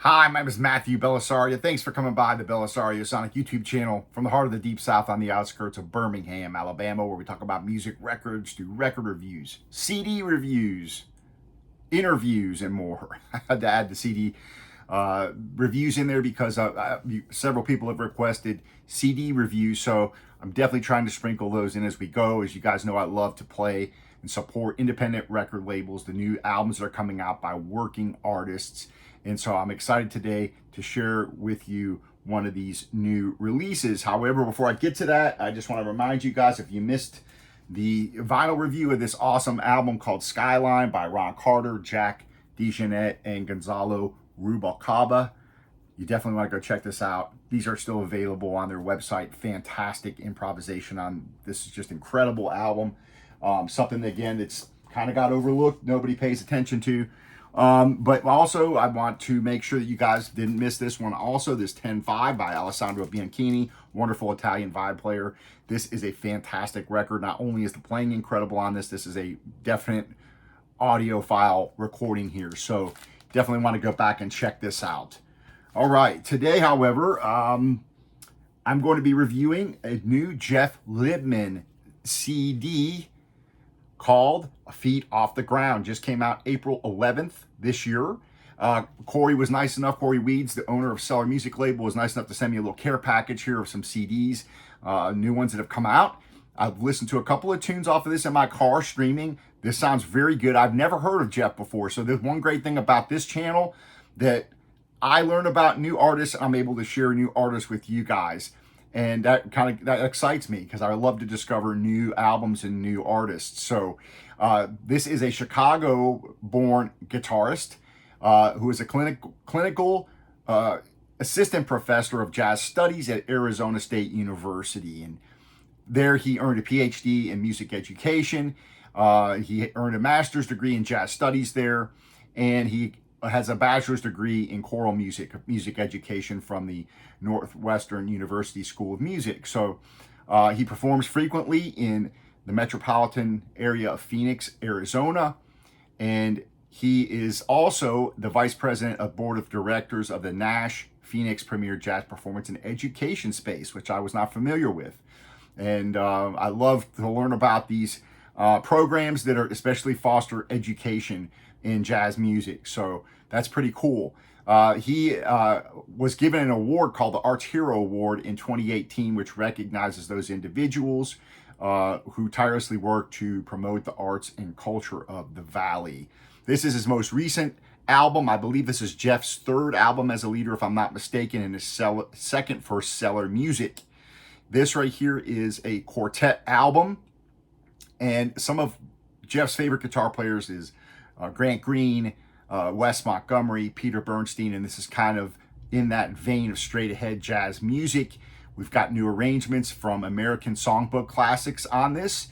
Hi, my name is Matthew Bellisario. Thanks for coming by the BellisarioSonic YouTube channel from the heart of the Deep South on the outskirts of Birmingham, Alabama, where we talk about music, records, do record reviews, CD reviews, interviews, and more. I had to add the CD reviews in there because several people have requested CD reviews, so I'm definitely trying to sprinkle those in as we go. As you guys know, I love to play and support independent record labels, the new albums that are coming out by working artists. And so I'm excited today to share with you one of these new releases. However, before I get to that, I just want to remind you guys, if you missed the vinyl review of this awesome album called Skyline by Ron Carter, Jack DeJohnette, and Gonzalo Rubalcaba, you definitely want to go check this out. These are still available on their website. Fantastic improvisation on this. Is just incredible album. Something, again, that's kind of got overlooked, nobody pays attention to. But also, I want to make sure that you guys didn't miss this one. Also, this 10-5 by Alessandro Bianchini, wonderful Italian vibe player. This is a fantastic record. Not only is the playing incredible on this, this is a definite audiophile recording here. So definitely want to go back and check this out. All right, today, however, I'm going to be reviewing a new Jeff Libman CD called Feet Off the Ground. Just came out April 11th this year. Corey was nice enough, Corey Weeds, the owner of Cellar Music Label, was nice enough to send me a little care package here of some CDs, new ones that have come out. I've listened to a couple of tunes off of this in my car streaming. This sounds very good. I've never heard of Jeff before, so there's one great thing about this channel, that I learn about new artists. I'm able to share new artists with you guys. And that excites me because I love to discover new albums and new artists. So this is a Chicago-born guitarist who is a clinical assistant professor of jazz studies at Arizona State University. And there he earned a PhD in music education. He earned a master's degree in jazz studies there. And he has a bachelor's degree in choral music education from the Northwestern University School of Music. So he performs frequently in the metropolitan area of Phoenix, Arizona. And he is also the vice president of board of directors of the Nash Phoenix Premier Jazz Performance and Education Space, which I was not familiar with. And I love to learn about these programs that are especially foster education in jazz music. So that's pretty cool. He was given an award called the Arts Hero Award in 2018, which recognizes those individuals who tirelessly work to promote the arts and culture of the Valley. This is his most recent album. I believe this is Jeff's third album as a leader, if I'm not mistaken, and his second for Cellar Music. This right here is a quartet album. And some of Jeff's favorite guitar players is Grant Green, Wes Montgomery, Peter Bernstein, and this is kind of in that vein of straight ahead jazz music. We've got new arrangements from American songbook classics on this.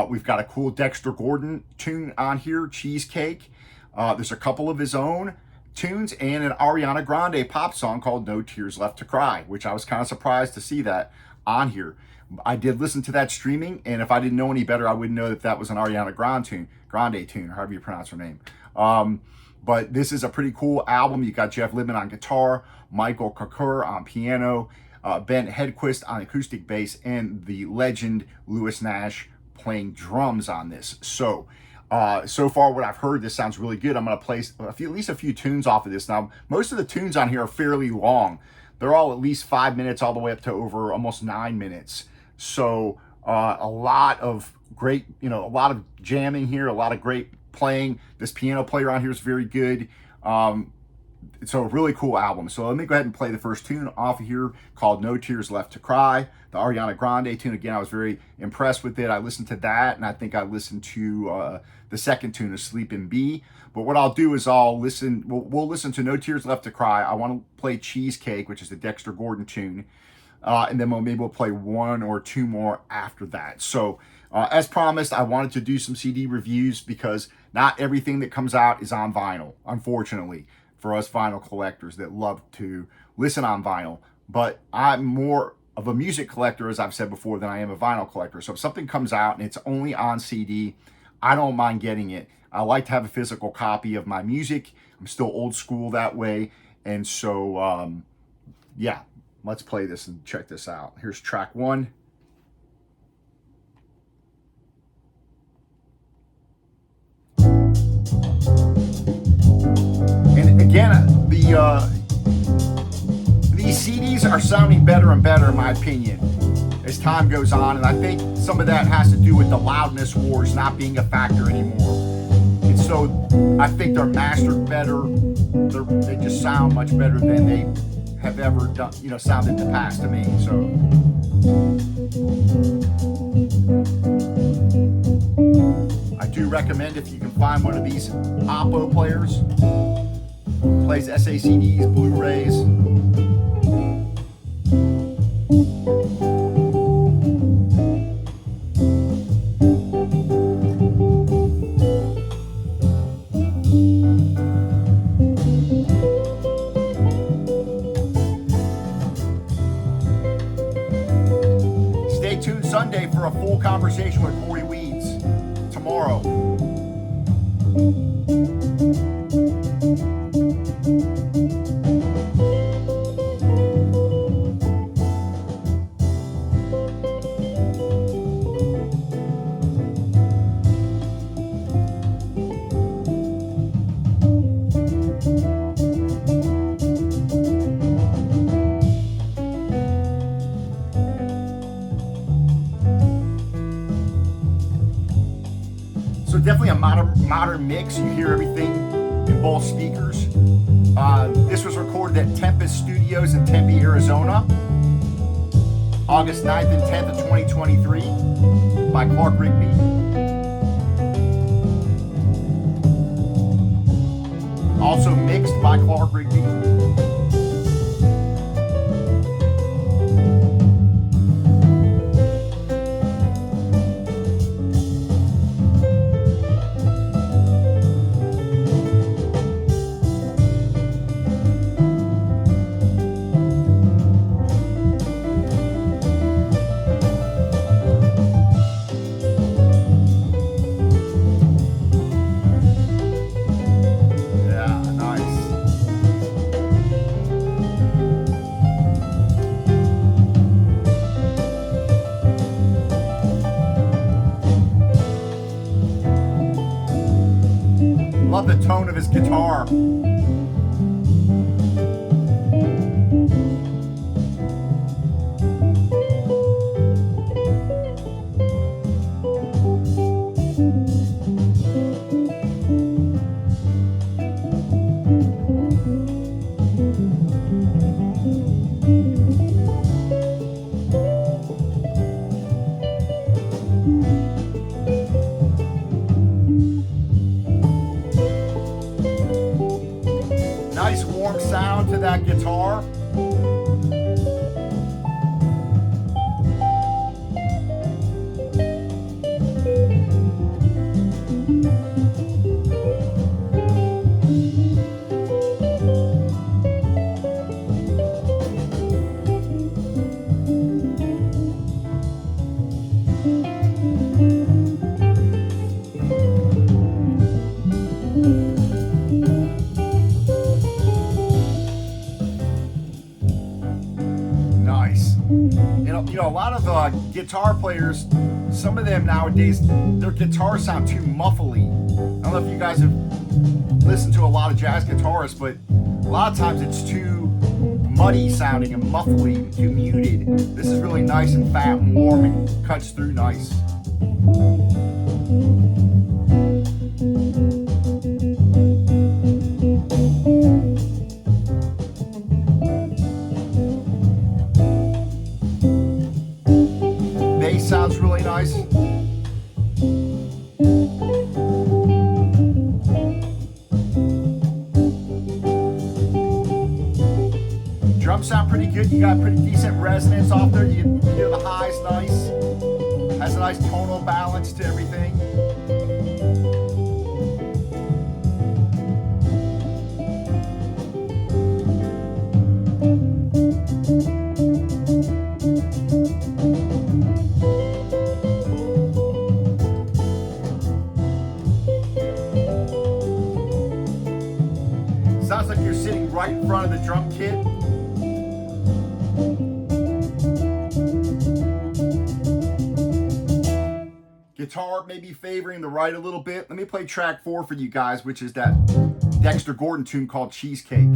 We've got a cool Dexter Gordon tune on here, Cheesecake. There's a couple of his own tunes and an Ariana Grande pop song called No Tears Left to Cry, which I was kind of surprised to see that on here. I did listen to that streaming, and if I didn't know any better, I wouldn't know that that was an Ariana Grande tune, however you pronounce her name. But this is a pretty cool album. You got Jeff Libman on guitar, Michael Kocour on piano, Ben Hedquist on acoustic bass, and the legend Lewis Nash playing drums on this. So far what I've heard, this sounds really good. I'm going to play at least a few tunes off of this. Now, most of the tunes on here are fairly long. They're all at least 5 minutes all the way up to over almost 9 minutes. So a lot of great, a lot of jamming here, a lot of great playing. This piano player on here is very good. It's a really cool album. So let me go ahead and play the first tune off of here called No Tears Left to Cry. The Ariana Grande tune, again, I was very impressed with it. I listened to that, and I think I listened to the second tune, Asleep in B. But what I'll do is we'll listen to No Tears Left to Cry. I want to play Cheesecake, which is the Dexter Gordon tune. And then maybe we'll play one or two more after that. So as promised, I wanted to do some CD reviews because not everything that comes out is on vinyl, unfortunately, for us vinyl collectors that love to listen on vinyl. But I'm more of a music collector, as I've said before, than I am a vinyl collector. So if something comes out and it's only on CD, I don't mind getting it. I like to have a physical copy of my music. I'm still old school that way. And so, yeah, let's play this and check this out. Here's track 1. And again, these CDs are sounding better and better, in my opinion, as time goes on. And I think some of that has to do with the loudness wars not being a factor anymore. And so I think they're mastered better. They just sound much better than they have ever done, sounded in the past to me. So I do recommend, if you can find one of these Oppo players, plays SACDs, Blu-rays. Stay tuned Sunday for a full conversation with Corey Weeds tomorrow. So definitely a modern mix. You hear everything in both speakers. This was recorded at Tempest Studios in Tempe, Arizona, August 9th and 10th of 2023 by Clarke Rigsby. Also mixed by Clarke Rigsby. Love the tone of his guitar. Nice warm sound to that guitar. A lot of guitar players, some of them nowadays, their guitars sound too muffly. I don't know if you guys have listened to a lot of jazz guitarists, but a lot of times it's too muddy sounding and muffly, too muted. This is really nice and fat and warm and cuts through nice. Sounds really nice. Drums sound pretty good. You got pretty decent resonance off there. You hear the highs nice. Has a nice tonal balance to everything. right in front of the drum kit. Guitar maybe favoring the right a little bit. Let me play track 4 for you guys, which is that Dexter Gordon tune called Cheesecake.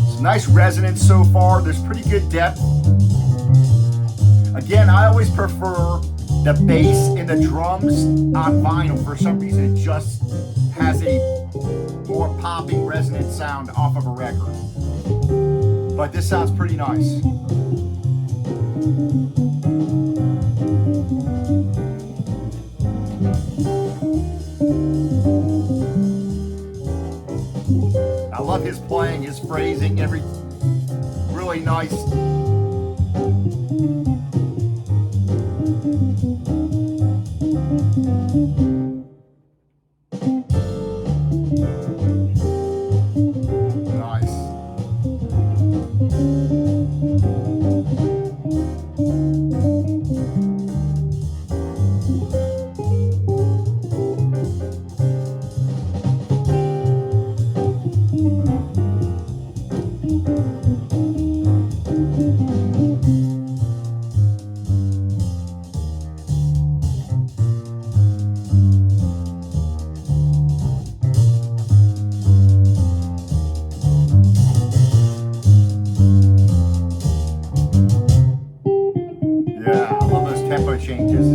It's nice resonance so far. There's pretty good depth. Again, I always prefer the bass in the drums on vinyl. For some reason, it just has a more popping, resonant sound off of a record. But this sounds pretty nice. I love his playing, his phrasing, really nice. Changes.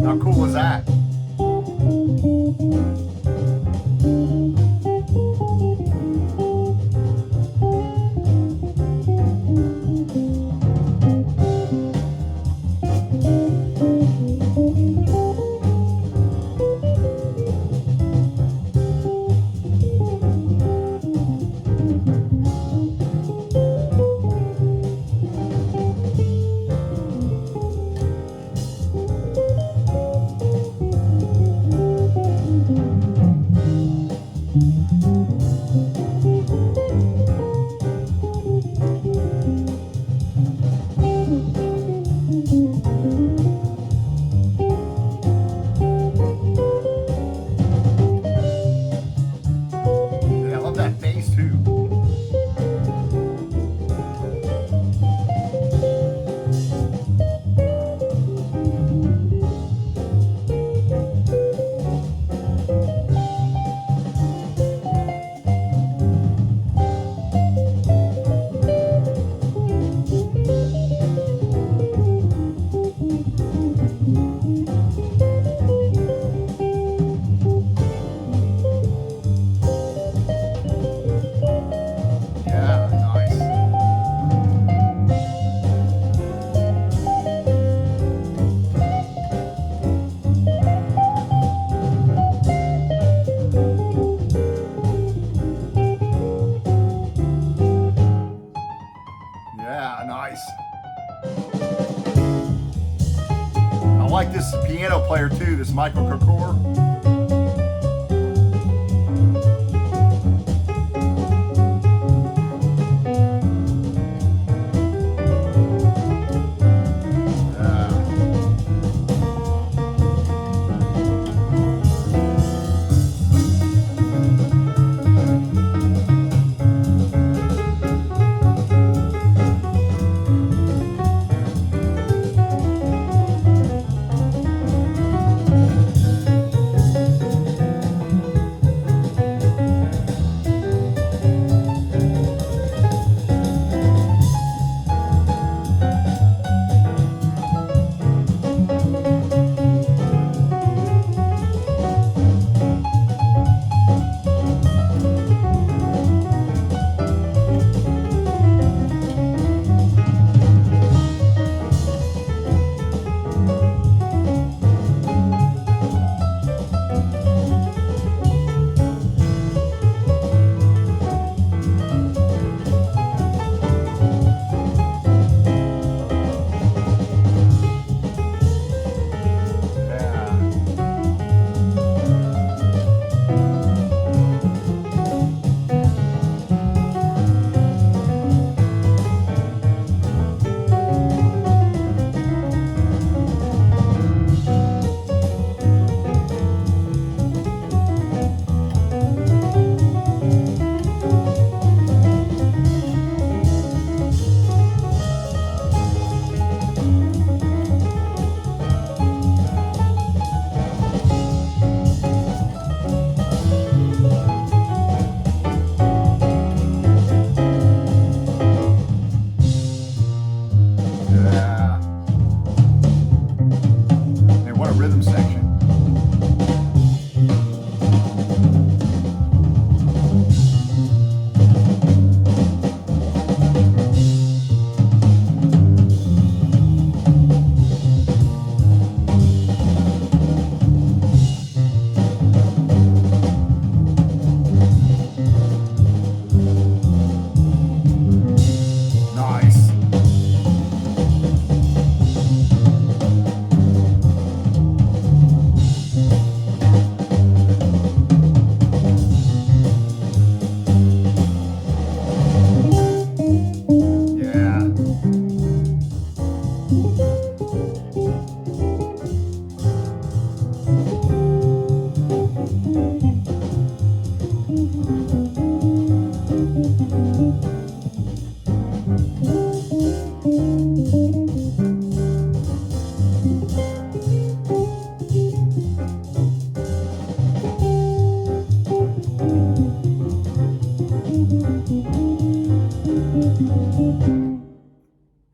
How cool is that? I like this piano player too, this Michael Kocour. rhythm section.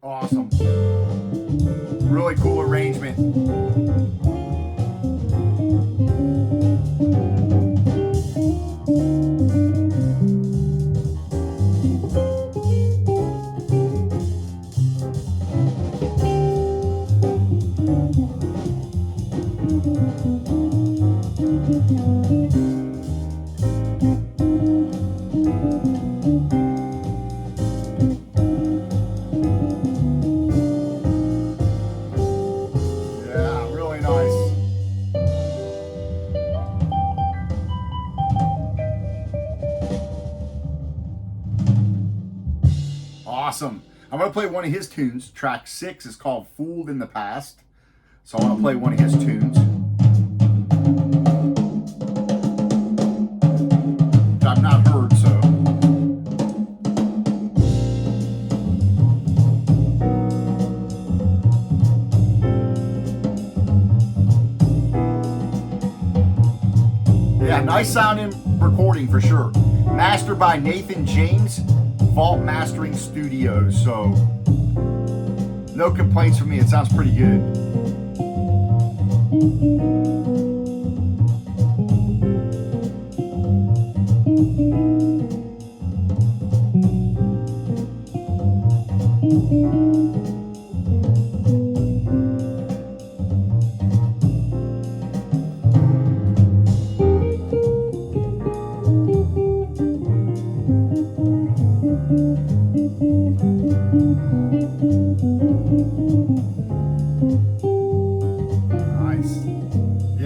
Awesome. Really cool arrangement. Awesome. I'm going to play one of his tunes. Track 6 is called Fooled in the Past. So I want to play one of his tunes, which I've not heard, so. Yeah, nice sounding recording for sure. Mastered by Nathan James, Vault Mastering Studios, so no complaints from me. It sounds pretty good.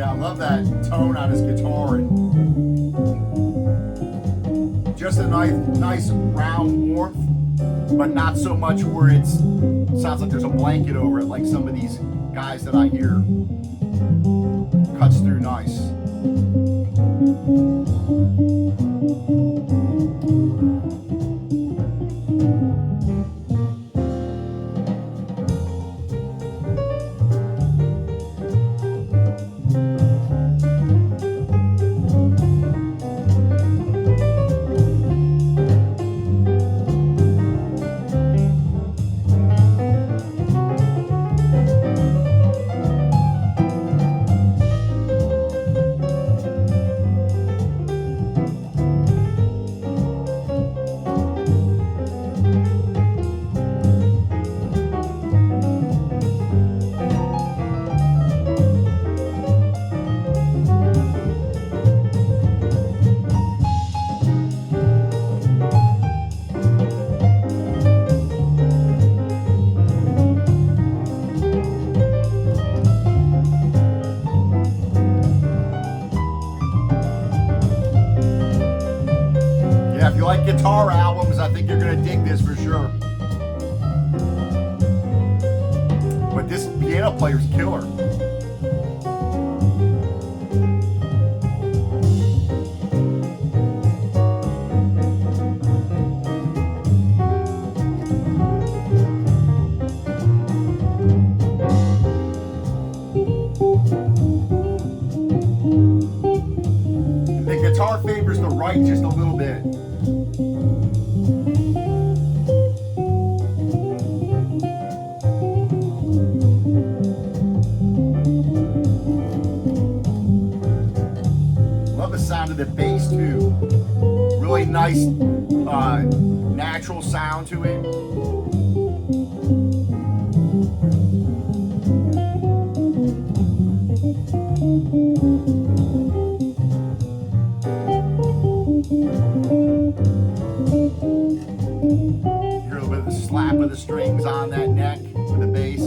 I love that tone on his guitar, and just a nice round warmth, but not so much where it sounds like there's a blanket over it like some of these guys that I hear. Cuts through nice. If you like guitar albums, I think you're going to dig this for sure. But this piano player's killer. The guitar favors the right just a little bit. the bass too. Really nice natural sound to it. Hear a little bit of the slap of the strings on that neck with the bass.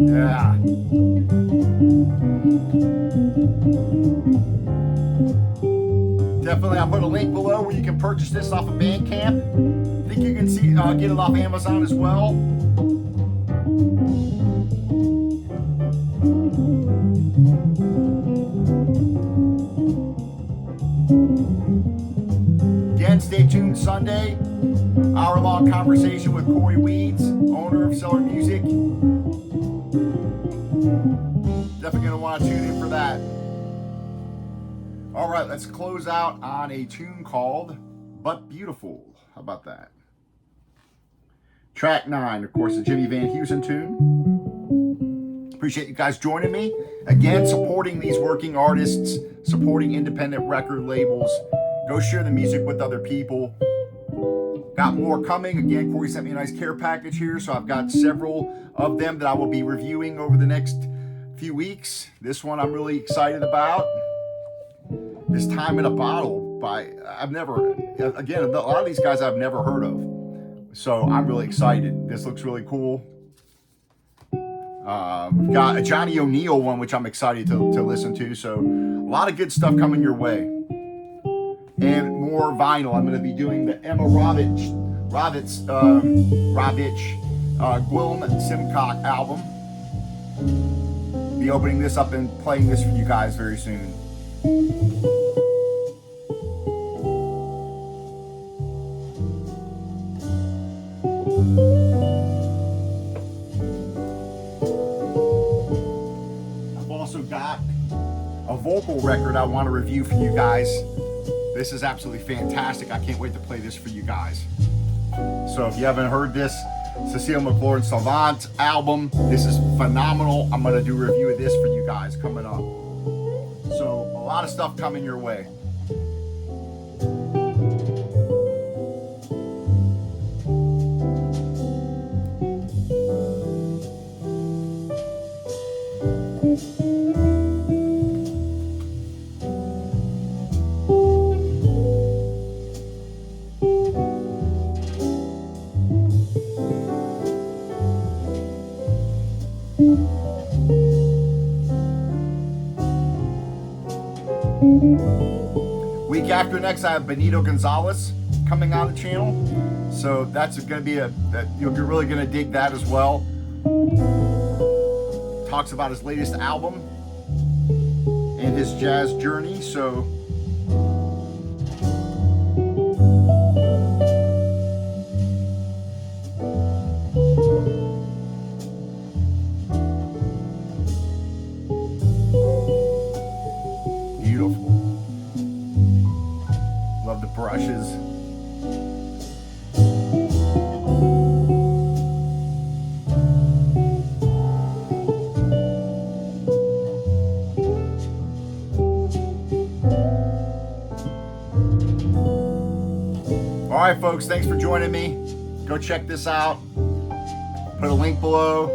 Yeah. Definitely, I'll put a link below where you can purchase this off of Bandcamp. I think you can see get it off Amazon as well. Again, stay tuned Sunday. Hour-long conversation with Corey Weeds, owner of Cellar Music. Definitely going to want to tune in for that. All right, let's close out on a tune called But Beautiful. How about that? Track 9, of course, the Jimmy Van Heusen tune. Appreciate you guys joining me. Again, supporting these working artists, supporting independent record labels. Go share the music with other people. Got more coming. Again, Corey sent me a nice care package here, so I've got several of them that I will be reviewing over the next few weeks. This one I'm really excited about. This Time in a Bottle by, again, a lot of these guys I've never heard of. So I'm really excited. This looks really cool. We've got a Johnny O'Neill one, which I'm excited to listen to. So a lot of good stuff coming your way. And more vinyl. I'm going to be doing the Emma Ravitch Gwilym Simcock album. Be opening this up and playing this for you guys very soon. I've also got a vocal record I want to review for you guys. This is absolutely fantastic. I can't wait to play this for you guys. So if you haven't heard this, Cecile McLaurin Savant album. This is phenomenal. I'm going to do a review of this for you guys coming up. So a lot of stuff coming your way. Week after next, I have Benito Gonzalez coming on the channel, so that's going to be you're really going to dig that as well. Talks about his latest album and his jazz journey. So beautiful. Love the brushes. All right, folks, thanks for joining me. Go check this out. Put a link below.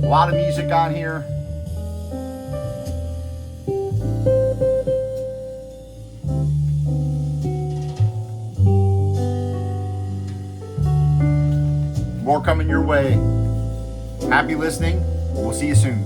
A lot of music on here. More coming your way. Happy listening. We'll see you soon.